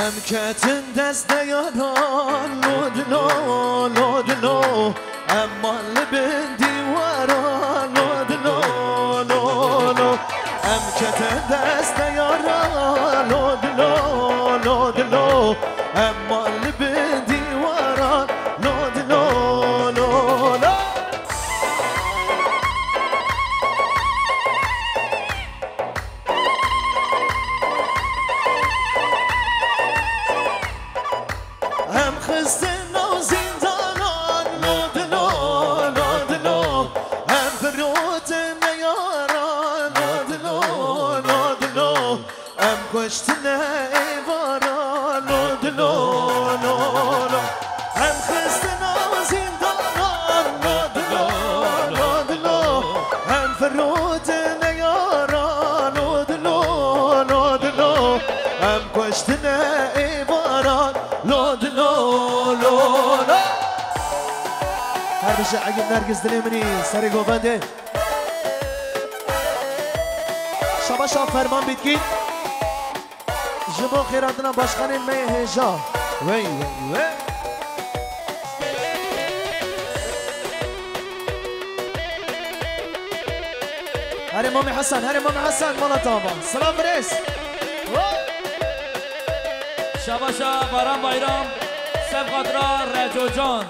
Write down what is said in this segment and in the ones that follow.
ام کتن دست دیاران لودلو لودلو ام مال بین دیواران لودلو لودلو ام کتن دست دیاران لودلو لودلو ام مال بین دیواران لودلو لودلو هم خستن و زندانان لودلو لودلو هم فروت نیاران لودلو لودلو هم کشتن ایواران لودلو لودلو هم خستن و زندانان لودلو لودلو هم فروت نیاران لودلو لودلو هم کشتن ایواران لودلو لودلو هر بشه اگه نرگز دلی منی سری گوبنده شما شما فرمان بیدگید جبو خیراتنا باشخان می هجا وی وی وی هر امام حسن هر امام حسن مالا تابا سلام برس شباشا باران بایرام سب خاطرا رجو جان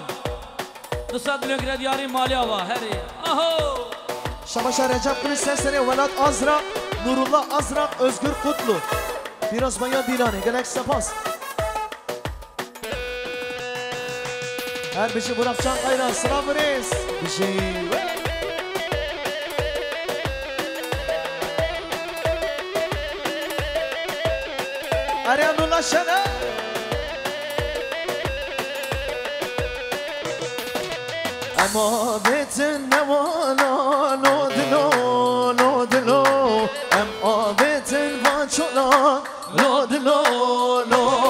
200 میلیون گردیاری مالی آوا هری آهو شباشا رجب کنی سر ولاد آزرا نورالله آزرا özgür Kutlu biraz maya dilane gelek sepas her bir şey bırakacağım ayran sıra veres bir şey Arianullah Şener Ama betin ne vana lodlo lodlo Em abetin vançola lodlo lodlo